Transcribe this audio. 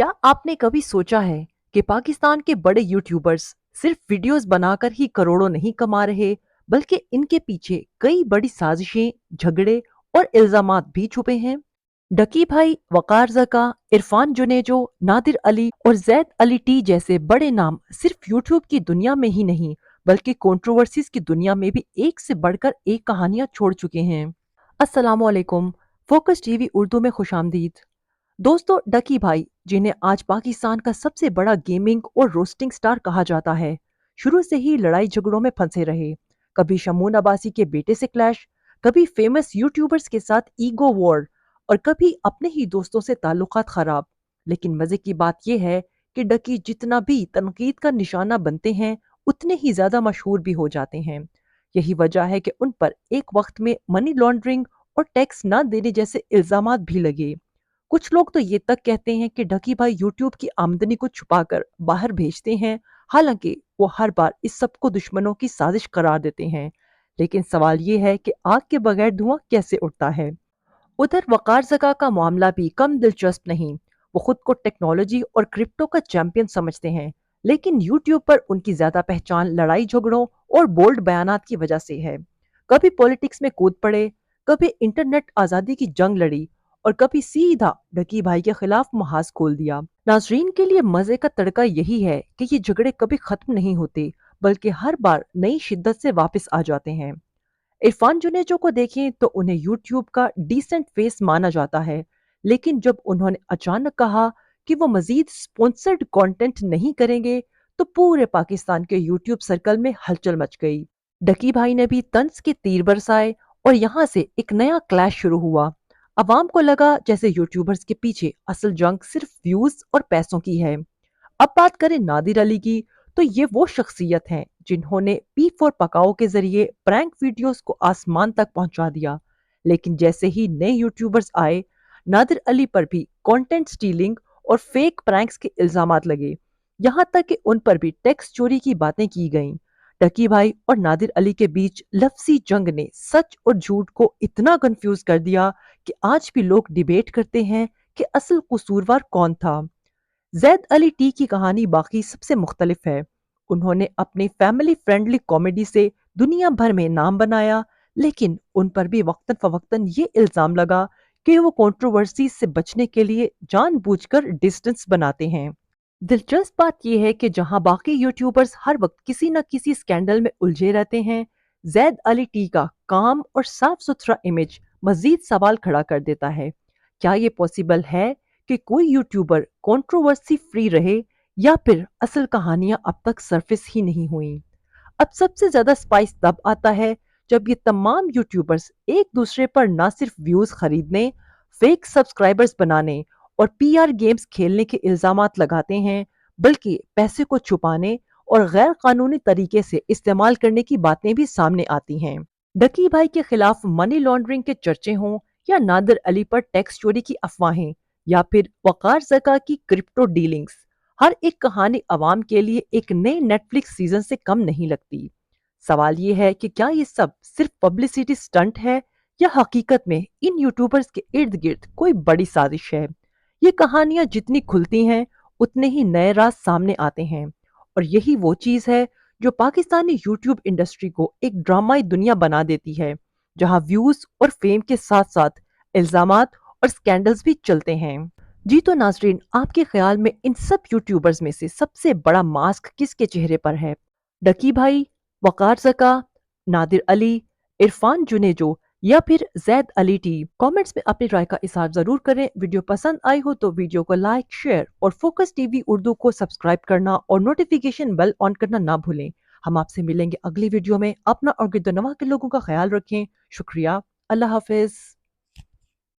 क्या आपने कभी सोचा है कि पाकिस्तान के बड़े यूट्यूबर्स सिर्फ वीडियोस बनाकर ही करोड़ों नहीं कमा रहे, बल्कि इनके पीछे कई बड़ी साजिशें, झगड़े और इल्जामात भी छुपे हैं। डकी भाई, वकार जका, इरफान जुनेजो, नादिर अली और जैद अली टी जैसे बड़े नाम सिर्फ यूट्यूब की दुनिया में ही नहीं, बल्कि कंट्रोवर्सीज की दुनिया में भी एक से बढ़कर एक कहानियां छोड़ चुके हैं। अस्सलाम वालेकुम। फोकस टीवी उर्दू में खुशामदीद। दोस्तों, डकी भाई, जिन्हें आज पाकिस्तान का सबसे बड़ा गेमिंग और रोस्टिंग स्टार कहा जाता है, शुरू से ही लड़ाई झगड़ों में फंसे रहे। कभी शमून अब्बासी के बेटे से क्लैश, कभी फेमस यूट्यूबर्स के साथ ईगो वॉर, और कभी अपने ही दोस्तों से ताल्लुकात खराब। लेकिन मजे की बात यह है कि डकी जितना भी तनकीद का निशाना बनते हैं, उतने ही ज्यादा मशहूर भी हो जाते हैं। यही वजह है कि उन पर एक वक्त में मनी लॉन्ड्रिंग और टैक्स न देने जैसे इल्जामात भी लगे। कुछ लोग तो ये तक कहते हैं कि ढकी भाई यूट्यूब की आमदनी को छुपाकर बाहर भेजते हैं, हालांकि वो हर बार इस सब को दुश्मनों की साजिश करार देते हैं। लेकिन सवाल ये है कि आग के बगैर धुआं कैसे उठता है। उधर वकार जका का मामला भी कम दिलचस्प नहीं। वो खुद को टेक्नोलॉजी और क्रिप्टो का चैंपियन समझते हैं, लेकिन यूट्यूब पर उनकी ज्यादा पहचान लड़ाई झगड़ों और बोल्ड बयानात की वजह से है। कभी पॉलिटिक्स में कूद पड़े, कभी इंटरनेट आजादी की जंग लड़ी, और कभी सीधा ढकी भाई के खिलाफ महाज खोल दिया। नाजरीन के लिए मजे का तड़का यही है कि ये झगड़े कभी खत्म नहीं होते, बल्कि हर बार नई शिद्दत से वापस आ जाते हैं। इरफान जुनेजो को देखें तो उन्हें यूट्यूब का डिसेंट फेस माना जाता है, लेकिन जब उन्होंने अचानक कहा कि वो मजीद स्पॉन्सर्ड कंटेंट नहीं करेंगे, तो पूरे पाकिस्तान के यूट्यूब सर्कल में हलचल मच गई। डकी भाई ने भी तंज के तीर बरसाए और यहाँ से एक नया क्लैश शुरू हुआ। अवाम को लगा जैसे यूट्यूबर्स के पीछे असल जंग सिर्फ व्यूज और पैसों की है। अब बात करें नादिर अली की, तो ये वो शख्सियत हैं जिन्होंने पी फॉर पकाओ के जरिए प्रैंक वीडियोस को आसमान तक पहुंचा दिया। लेकिन जैसे ही नए यूट्यूबर्स आए, नादिर अली पर भी कंटेंट स्टीलिंग और फेक प्रैंक्स के इल्जामात लगे। यहाँ तक कि उन पर भी टैक्स चोरी की बातें की गईं। टकी भाई और नादिर अली के बीच लफ्जी जंग ने सच और झूठ को इतना कंफ्यूज कर दिया कि आज भी लोग डिबेट करते हैं कि असल कसूरवार कौन था। जैद अली टी की कहानी बाकी सबसे मुख्तलिफ है। उन्होंने अपनी फैमिली फ्रेंडली कॉमेडी से दुनिया भर में नाम बनाया, लेकिन उन पर भी वक्तन फवक्तन ये इल्जाम लगा कि वो कंट्रोवर्सी से बचने के लिए जानबूझकर डिस्टेंस बनाते हैं। दिलचस्प बात यह है कि जहां बाकी यूट्यूबर्स हर वक्त किसी न किसी स्कैंडल में उलझे रहते हैं, जैद अली टी का काम और साफ सुथरा इमेज मजीद सवाल खड़ा कर देता है। क्या ये पॉसिबल है कि कोई यूट्यूबर कंट्रोवर्सी फ्री रहे, या फिर असल कहानियां अब तक सरफेस ही नहीं हुई। अब सबसे ज्यादा स्पाइस तब आता है जब ये तमाम यूट्यूबर्स एक दूसरे पर ना सिर्फ व्यूज खरीदने, फेक सब्सक्राइबर्स बनाने और पीआर गेम्स खेलने के इल्जामात लगाते हैं, बल्कि पैसे को छुपाने और गैर कानूनी तरीके से इस्तेमाल करने की बातें भी सामने आती हैं। डकी भाई के खिलाफ मनी लॉन्ड्रिंग के चर्चे हों, या नादिर अली पर टैक्स चोरी की अफवाहें, या फिर वकार जका की क्रिप्टो डीलिंग्स, हर एक कहानी अवाम के लिए एक नए नेटफ्लिक्स सीजन से कम नहीं लगती। सवाल ये है कि क्या ये सब सिर्फ पब्लिसिटी स्टंट है, या हकीकत में इन यूट्यूबर्स के इर्द गिर्द कोई बड़ी साजिश है। ये कहानियां जितनी खुलती हैं, उतने ही नए राज सामने आते हैं, और यही वो चीज है जो पाकिस्तानी यूट्यूब इंडस्ट्री को एक ड्रामाई दुनिया बना देती है, जहां व्यूज और फेम के साथ साथ इल्जामात और स्कैंडल्स भी चलते हैं। जी तो नाजरीन, आपके ख्याल में इन सब यूट्यूबर्स में से सबसे बड़ा मास्क किसके चेहरे पर है? डकी भाई, वकार जका, नादिर अली, इरफान जुनेजो, या फिर जैद अली टी? कमेंट्स में अपनी राय का इजहार जरूर करें। वीडियो पसंद आई हो तो वीडियो को लाइक, शेयर और फोकस टीवी उर्दू को सब्सक्राइब करना और नोटिफिकेशन बेल ऑन करना ना भूलें। हम आपसे मिलेंगे अगली वीडियो में। अपना और गिरदोनवा के लोगों का ख्याल रखें। शुक्रिया। अल्लाह हाफिज।